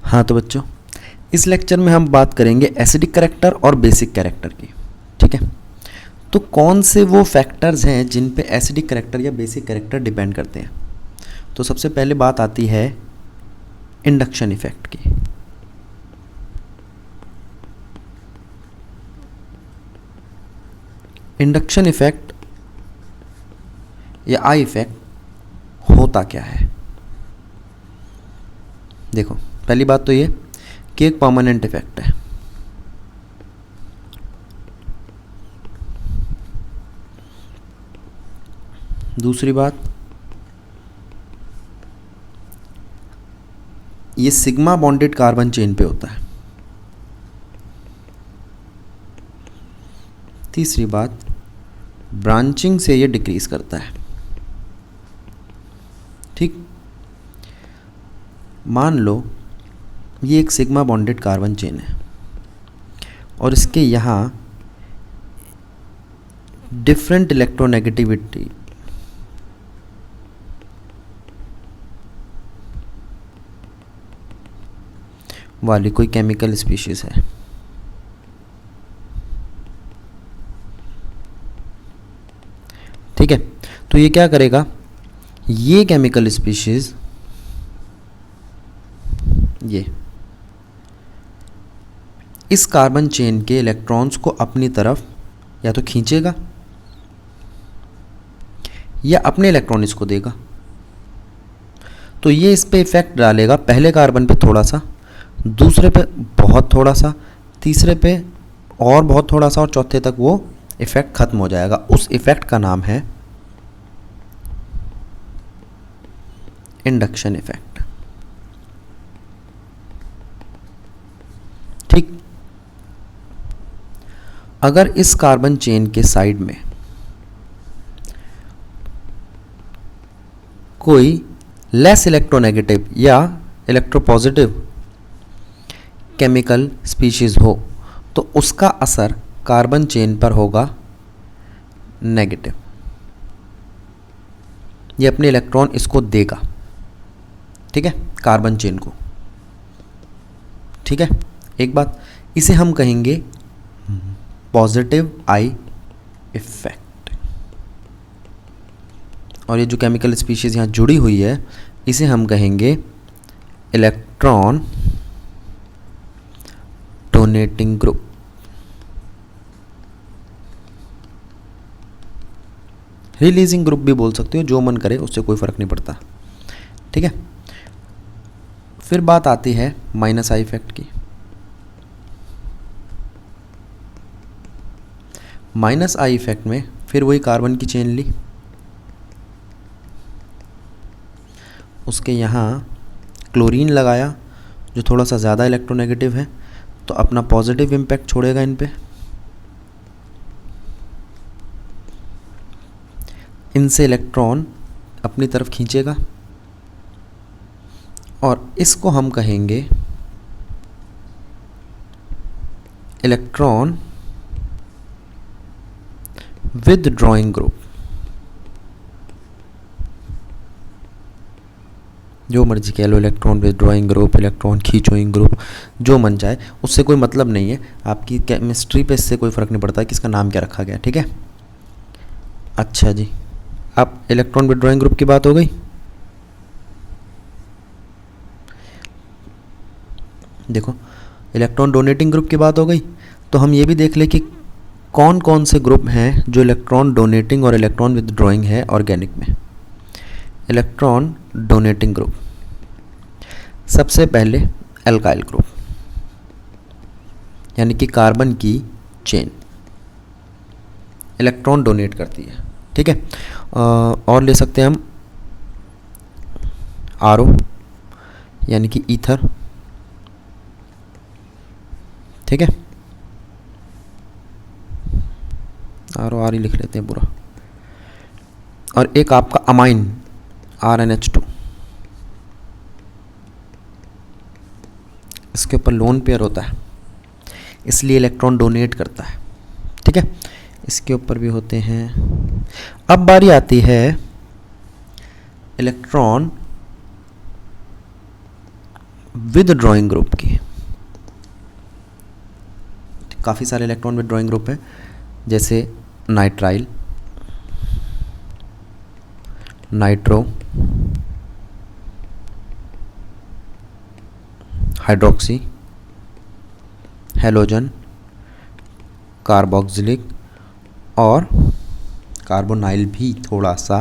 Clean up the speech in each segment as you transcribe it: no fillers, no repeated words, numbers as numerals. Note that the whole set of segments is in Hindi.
हाँ तो बच्चों, इस लेक्चर में हम बात करेंगे एसिडिक कैरेक्टर और बेसिक कैरेक्टर की। ठीक है, तो कौन से वो फैक्टर्स हैं जिन पे एसिडिक कैरेक्टर या बेसिक कैरेक्टर डिपेंड करते हैं। तो सबसे पहले बात आती है इंडक्शन इफेक्ट की। इंडक्शन इफेक्ट या आई इफेक्ट होता क्या है। देखो, पहली बात तो ये कि एक परमानेंट इफेक्ट है। दूसरी बात, ये सिग्मा बॉन्डेड कार्बन चेन पे होता है। तीसरी बात, ब्रांचिंग से ये डिक्रीज करता है। ठीक, मान लो ये एक सिग्मा बॉन्डेड कार्बन चेन है और इसके यहाँ डिफरेंट इलेक्ट्रोनेगेटिविटी वाली कोई केमिकल स्पीशीज है। ठीक है, तो ये क्या करेगा, ये केमिकल स्पीशीज ये इस कार्बन चेन के इलेक्ट्रॉन्स को अपनी तरफ या तो खींचेगा या अपने इलेक्ट्रॉन इसको देगा। तो ये इस पे इफेक्ट डालेगा, पहले कार्बन पे थोड़ा सा, दूसरे पे बहुत थोड़ा सा, तीसरे पे और बहुत थोड़ा सा, और चौथे तक वो इफेक्ट खत्म हो जाएगा। उस इफेक्ट का नाम है इंडक्शन इफेक्ट। ठीक, अगर इस कार्बन चेन के साइड में कोई लेस इलेक्ट्रोनेगेटिव या इलेक्ट्रोपॉजिटिव केमिकल स्पीशीज हो तो उसका असर कार्बन चेन पर होगा नेगेटिव। ये अपने इलेक्ट्रॉन इसको देगा, ठीक है, कार्बन चेन को। ठीक है, एक बात, इसे हम कहेंगे पॉजिटिव आई इफेक्ट। और ये जो केमिकल स्पीशीज यहाँ जुड़ी हुई है इसे हम कहेंगे electron donating group. Releasing group भी बोल सकते हो, जो मन करे, उससे कोई फर्क नहीं पड़ता। ठीक है, फिर बात आती है माइनस आई इफेक्ट की। माइनस आई इफेक्ट में फिर वही कार्बन की चेन ली, उसके यहाँ क्लोरीन लगाया जो थोड़ा सा ज़्यादा इलेक्ट्रोनेगेटिव है, तो अपना पॉजिटिव इम्पैक्ट छोड़ेगा इन पे। इनसे इलेक्ट्रॉन अपनी तरफ खींचेगा और इसको हम कहेंगे इलेक्ट्रॉन विथड्रॉइंग ग्रुप। जो मर्जी कह लो, इलेक्ट्रॉन विथड्रॉइंग ग्रुप, इलेक्ट्रॉन खींचोइंग ग्रुप, जो मन चाहे, उससे कोई मतलब नहीं है। आपकी केमिस्ट्री पे इससे कोई फ़र्क नहीं पड़ता कि इसका नाम क्या रखा गया। ठीक है, अच्छा जी, अब इलेक्ट्रॉन विथड्रॉइंग ग्रुप की बात हो गई। देखो, इलेक्ट्रॉन डोनेटिंग ग्रुप की बात हो गई, तो हम ये भी देख ले कि कौन कौन से ग्रुप हैं जो इलेक्ट्रॉन डोनेटिंग और इलेक्ट्रॉन विथड्रॉइंग है ऑर्गेनिक में। इलेक्ट्रॉन डोनेटिंग ग्रुप, सबसे पहले एल्काइल ग्रुप, यानी कि कार्बन की चेन इलेक्ट्रॉन डोनेट करती है। ठीक है, और ले सकते हैं हम आरओ यानी कि ईथर। ठीक है, आरओ आर ही लिख लेते हैं पूरा। और एक आपका अमाइन RnH2, इसके ऊपर लोन पेयर होता है इसलिए इलेक्ट्रॉन डोनेट करता है। ठीक है, इसके ऊपर भी होते हैं। अब बारी आती है इलेक्ट्रॉन विद ड्राइंग ग्रुप की, काफ़ी सारे इलेक्ट्रॉन विद ड्राइंग ग्रुप हैं, जैसे nitrile, nitro, hydroxy, halogen, carboxylic और कार्बोनाइल भी थोड़ा सा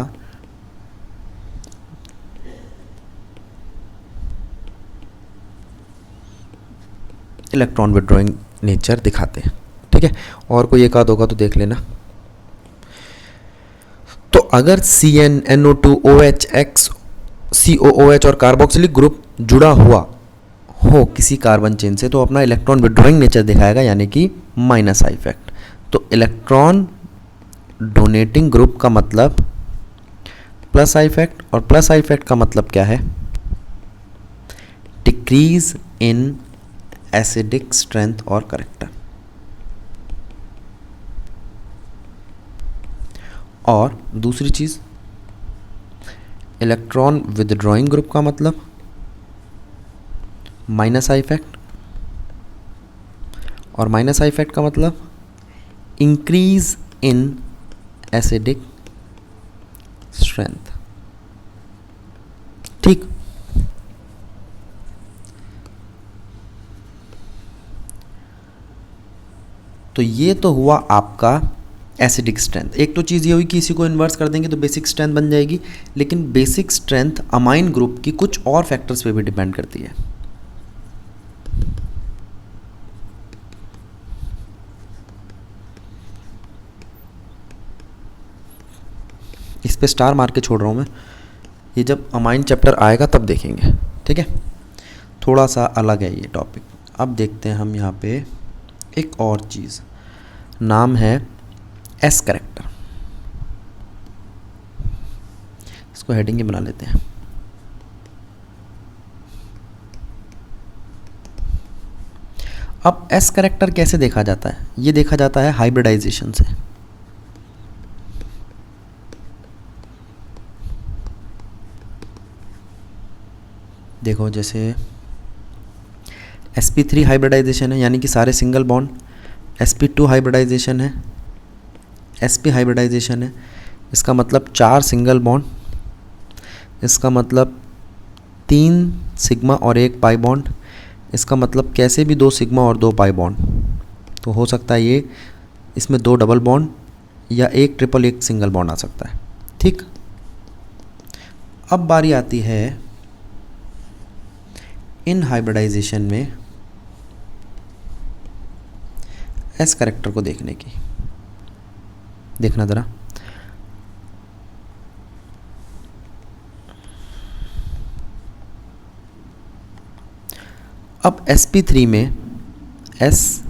इलेक्ट्रॉन विड्रॉइंग नेचर दिखाते हैं। ठीक है, और कोई एक आध होगा तो देख लेना। तो अगर CnNO2OH, COOH और कार्बोक्सिलिक ग्रुप जुड़ा हुआ हो किसी कार्बन चेन से, तो अपना इलेक्ट्रॉन विड्रॉइंग नेचर दिखाएगा, यानी कि माइनस आई इफेक्ट। तो इलेक्ट्रॉन डोनेटिंग ग्रुप का मतलब प्लस आई इफेक्ट, और प्लस आई इफेक्ट का मतलब क्या है? डिक्रीज इन एसिडिक स्ट्रेंथ और करैक्टर। और दूसरी चीज़, इलेक्ट्रॉन विदड्रॉइंग ग्रुप का मतलब माइनस आई इफेक्ट, और माइनस आई इफेक्ट का मतलब इंक्रीज इन एसिडिक स्ट्रेंथ। ठीक, तो ये तो हुआ आपका एसिडिक स्ट्रेंथ। एक तो चीज़ ये हुई कि इसी को इन्वर्स कर देंगे तो बेसिक स्ट्रेंथ बन जाएगी, लेकिन बेसिक स्ट्रेंथ अमाइन ग्रुप की कुछ और फैक्टर्स पे भी डिपेंड करती है। इस पे स्टार मार के छोड़ रहा हूँ मैं, ये जब अमाइन चैप्टर आएगा तब देखेंगे। ठीक है, थोड़ा सा अलग है ये टॉपिक। अब देखते हैं हम यहाँ पे एक और चीज़, नाम है एस कैरेक्टर। इसको हेडिंग ही बना लेते हैं। अब एस कैरेक्टर कैसे देखा जाता है? ये देखा जाता है हाइब्रिडाइजेशन से। देखो, जैसे sp3 हाइब्रिडाइजेशन है, यानी कि सारे सिंगल बॉन्ड। sp2 हाइब्रिडाइजेशन है, sp हाइब्रिडाइजेशन है, इसका मतलब 4 सिंगल बॉन्ड, इसका मतलब 3 सिग्मा और 1 पाई बॉन्ड, इसका मतलब कैसे भी 2 सिग्मा और 2 पाई बॉन्ड। तो हो सकता है ये इसमें 2 डबल बॉन्ड या 1 ट्रिपल 1 सिंगल बॉन्ड आ सकता है। ठीक, अब बारी आती है इन हाइब्रिडाइजेशन में एस कैरेक्टर को देखने की। देखना ज़रा, अब sp3 में S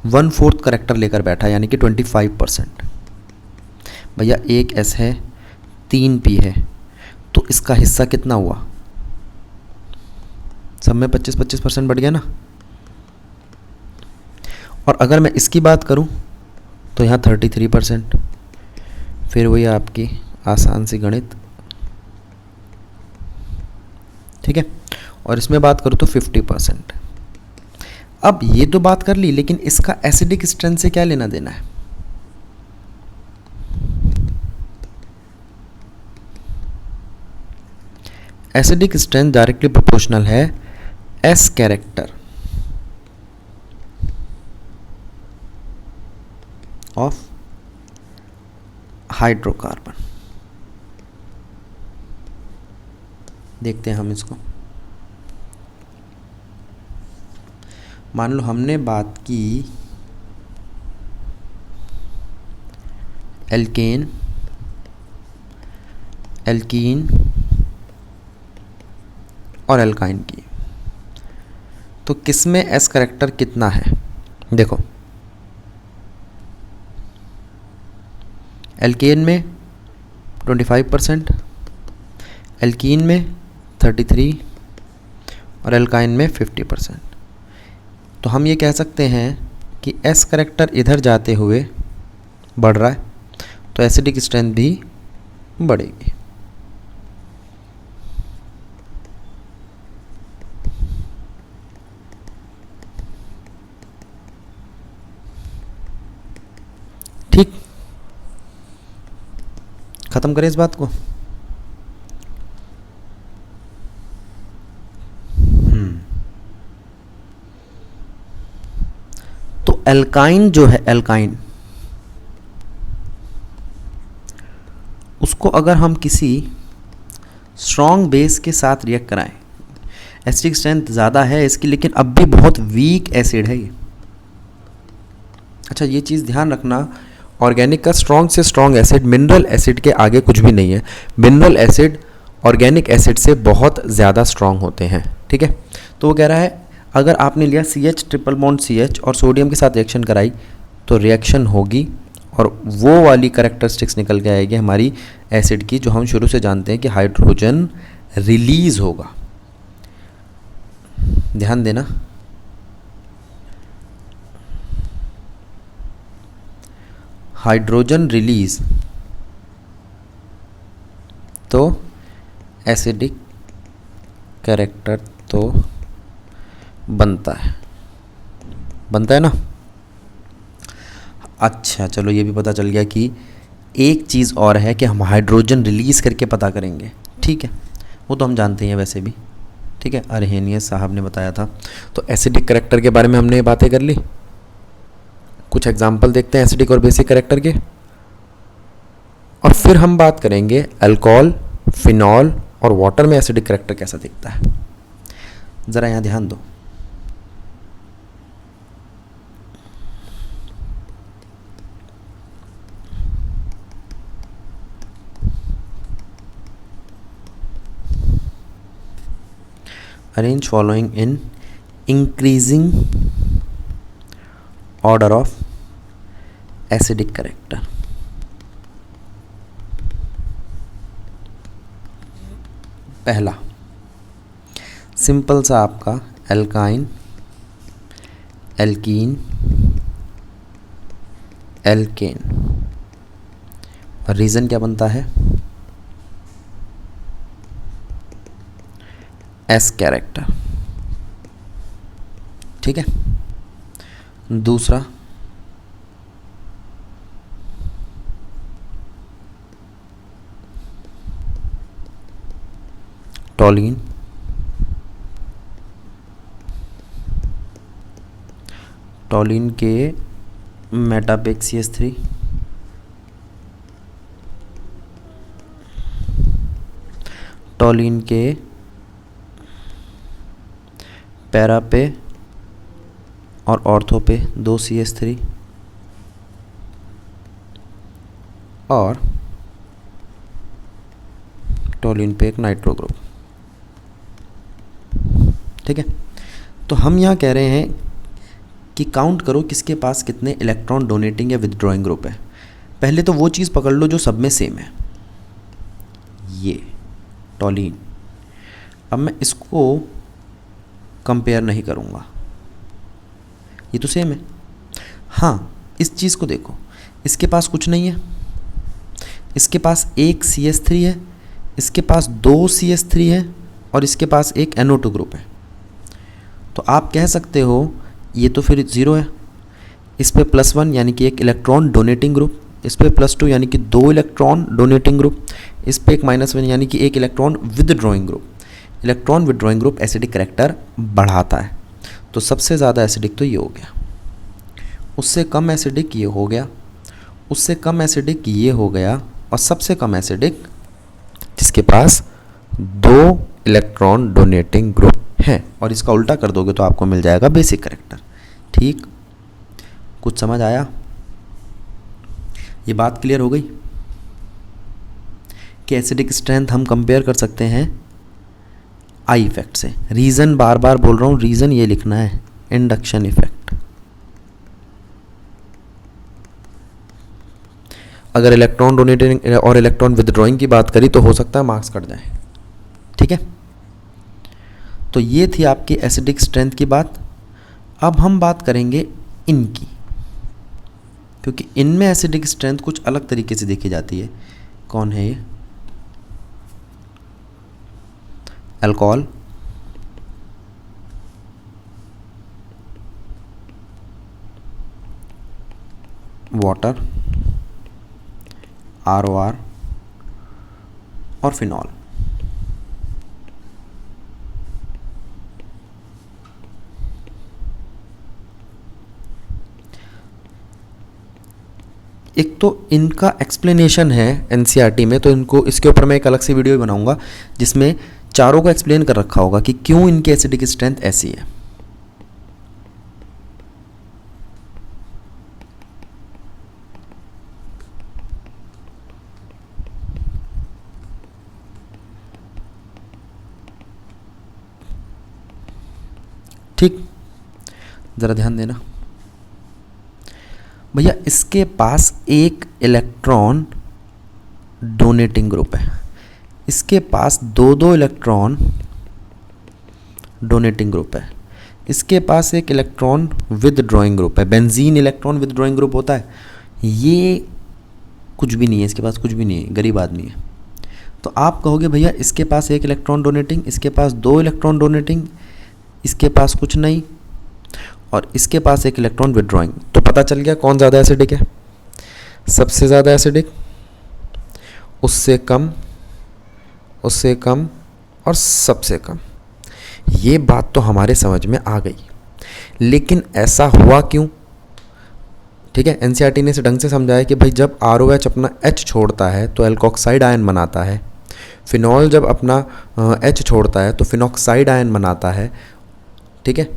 1/4 कैरेक्टर लेकर बैठा, यानी कि 25%। भैया एक S है, 3 P है, तो इसका हिस्सा कितना हुआ? सब में 25-25% बढ़ गया ना। और अगर मैं इसकी बात करूं तो यहाँ 33%। फिर वही आपकी आसान सी गणित। ठीक है, और इसमें बात करूं तो 50%। अब ये तो बात कर ली, लेकिन इसका एसिडिक स्ट्रेंथ से क्या लेना देना है? एसिडिक स्ट्रेंथ डायरेक्टली प्रोपोर्शनल है एस कैरेक्टर ऑफ हाइड्रोकार्बन। देखते हैं हम इसको। मान लो हमने बात की एल्केन, एल्कीन और एल्काइन की, तो किसमें एस कैरेक्टर कितना है? देखो, एल्केन में 25%, एल्कीन में 33 और एल्काइन में 50%। तो हम ये कह सकते हैं कि एस कैरेक्टर इधर जाते हुए बढ़ रहा है, तो एसिडिक स्ट्रेंथ भी बढ़ेगी। ठीक, खत्म करें इस बात को। तो एल्काइन जो है, एल्काइन, उसको अगर हम किसी स्ट्रॉन्ग बेस के साथ रिएक्ट कराएं, एसिडिक स्ट्रेंथ ज़्यादा है इसकी, लेकिन अब भी बहुत वीक एसिड है ये। अच्छा, ये चीज़ ध्यान रखना, ऑर्गेनिक का स्ट्रॉन्ग से स्ट्रॉन्ग एसिड मिनरल एसिड के आगे कुछ भी नहीं है। मिनरल एसिड ऑर्गेनिक एसिड से बहुत ज़्यादा स्ट्रॉन्ग होते हैं, ठीक है। तो वो कह रहा है अगर आपने लिया CH ट्रिपल बॉन्ड CH और सोडियम के साथ रिएक्शन कराई तो रिएक्शन होगी और वो वाली करेक्टरिस्टिक्स निकल के आएगी हमारी एसिड की, जो हम शुरू से जानते हैं कि हाइड्रोजन रिलीज होगा। ध्यान देना, हाइड्रोजन रिलीज तो एसिडिक कैरेक्टर तो बनता है ना। अच्छा चलो, ये भी पता चल गया कि एक चीज़ और है कि हम हाइड्रोजन रिलीज़ करके पता करेंगे, ठीक है, वो तो हम जानते हैं वैसे भी, ठीक है, अरहेनियस साहब ने बताया था। तो एसिडिक कैरेक्टर के बारे में हमने बातें कर ली, कुछ एग्जाम्पल देखते हैं एसिडिक और बेसिक कैरेक्टर के, और फिर हम बात करेंगे अल्कोहल, फिनॉल और वाटर में एसिडिक कैरेक्टर कैसा दिखता है। ज़रा यहाँ ध्यान दो, arrange following in increasing order of acidic character। पहला सिंपल सा आपका एल्काइन, एल्कीन, एल्केन, और रीज़न क्या बनता है, एस कैरेक्टर, ठीक है। दूसरा टॉलिन, टॉलिन के मेटापेक CH3, टॉलिन के पैरा पे और ऑर्थो पे 2 CH3, और टॉलिन पे एक नाइट्रो ग्रुप, ठीक है। तो हम यहाँ कह रहे हैं कि काउंट करो किसके पास कितने इलेक्ट्रॉन डोनेटिंग या विदड्रॉइंग ग्रुप है। पहले तो वो चीज़ पकड़ लो जो सब में सेम है, ये टॉलिन। अब मैं इसको कंपेयर नहीं करूँगा, ये तो सेम है। हाँ, इस चीज़ को देखो, इसके पास कुछ नहीं है, इसके पास एक CH3 है, इसके पास 2 CH3 है, और इसके पास एक NO2 ग्रुप है। तो आप कह सकते हो ये तो फिर 0 है। इस पे +1 यानी कि एक इलेक्ट्रॉन डोनेटिंग ग्रुप, इस पे +2 यानी कि 2 इलेक्ट्रॉन डोनेटिंग ग्रुप, इस पे एक -1 यानी कि एक electron withdrawing group. Electron withdrawing group acidic character बढ़ाता है। तो सबसे ज़्यादा एसिडिक तो ये हो गया, उससे कम एसिडिक ये हो गया, उससे कम एसिडिक ये हो गया, और सबसे कम एसिडिक जिसके पास 2 इलेक्ट्रॉन डोनेटिंग ग्रुप है। और इसका उल्टा कर दोगे तो आपको मिल जाएगा बेसिक कैरेक्टर। ठीक, कुछ समझ आया? ये बात क्लियर हो गई कि एसिडिक स्ट्रेंथ हम कंपेयर कर सकते हैं आई इफेक्ट से। रीज़न बार बार बोल रहा हूँ, रीज़न ये लिखना है, इंडक्शन इफेक्ट। अगर इलेक्ट्रॉन डोनेटिंग और इलेक्ट्रॉन विदड्रॉइंग की बात करी तो हो सकता है मार्क्स कट जाए। ठीक है, तो ये थी आपकी एसिडिक स्ट्रेंथ की बात। अब हम बात करेंगे इनकी, क्योंकि इनमें एसिडिक स्ट्रेंथ कुछ अलग तरीके से देखी जाती है। कौन है ये? अल्कोहल, वाटर, ROR और फिनॉल। एक तो इनका एक्सप्लेनेशन है एनसीईआरटी में, तो इनको इसके ऊपर मैं एक अलग से वीडियो बनाऊंगा जिसमें चारों को एक्सप्लेन कर रखा होगा कि क्यों इनकी एसिडिक स्ट्रेंथ ऐसी है। ठीक, ज़रा ध्यान देना भैया, इसके पास एक इलेक्ट्रॉन डोनेटिंग ग्रुप है, इसके पास दो इलेक्ट्रॉन डोनेटिंग ग्रुप है, इसके पास एक इलेक्ट्रॉन विदड्रॉइंग ग्रुप है। बेंजीन इलेक्ट्रॉन विदड्रॉइंग ग्रुप होता है, ये कुछ भी नहीं है, इसके पास कुछ भी नहीं है, गरीब आदमी है। तो आप कहोगे भैया इसके पास एक इलेक्ट्रॉन डोनेटिंग, इसके पास दो इलेक्ट्रॉन डोनेटिंग, इसके पास कुछ नहीं, और इसके पास एक इलेक्ट्रॉन विदड्रॉइंग। तो पता चल गया कौन ज़्यादा एसिडिक है, सबसे ज़्यादा एसिडिक, उससे कम, उससे कम और सबसे कम। ये बात तो हमारे समझ में आ गई, लेकिन ऐसा हुआ क्यों? ठीक है, एनसीईआरटी ने इसे ढंग से समझाया कि भाई जब ROH अपना H छोड़ता है तो एल्कोक्साइड आयन बनाता है, फिनॉल जब अपना H छोड़ता है तो फिनॉक्साइड आयन बनाता है। ठीक है,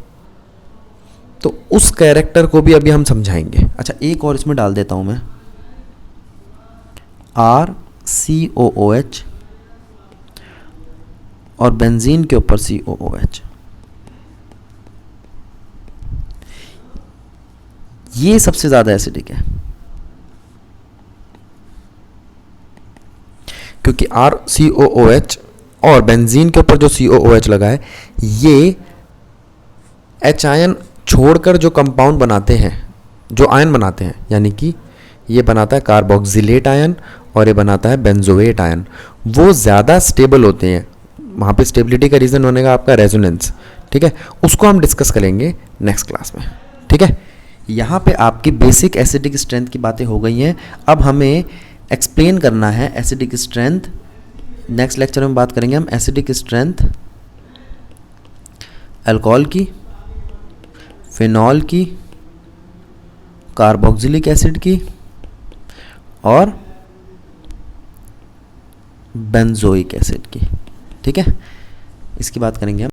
तो उस कैरेक्टर को भी अभी हम समझाएंगे। अच्छा, एक और इसमें डाल देता हूं मैं, RCOOH और बेंजीन के ऊपर COOH, ये सबसे ज़्यादा एसिडिक है, क्योंकि RCOOH और बेंजीन के ऊपर जो COOH लगा है, ये H आयन छोड़कर जो कंपाउंड बनाते हैं, जो आयन बनाते हैं, यानी कि ये बनाता है कार्बोक्सिलेट आयन और ये बनाता है बेंजोएट आयन, वो ज़्यादा स्टेबल होते हैं। वहाँ पे स्टेबिलिटी का रीज़न होने का आपका रेजोनेंस। ठीक है, उसको हम डिस्कस करेंगे नेक्स्ट क्लास में। ठीक है, यहाँ पे आपकी बेसिक एसिडिक स्ट्रेंथ की बातें हो गई हैं। अब हमें एक्सप्लेन करना है एसिडिक स्ट्रेंथ। नेक्स्ट लेक्चर में बात करेंगे हम एसिडिक स्ट्रेंथ अल्कोहल की, फिनॉल की, कार्बोक्सिलिक एसिड की और बेंजोइक एसिड की। ठीक है, इसकी बात करेंगे हम।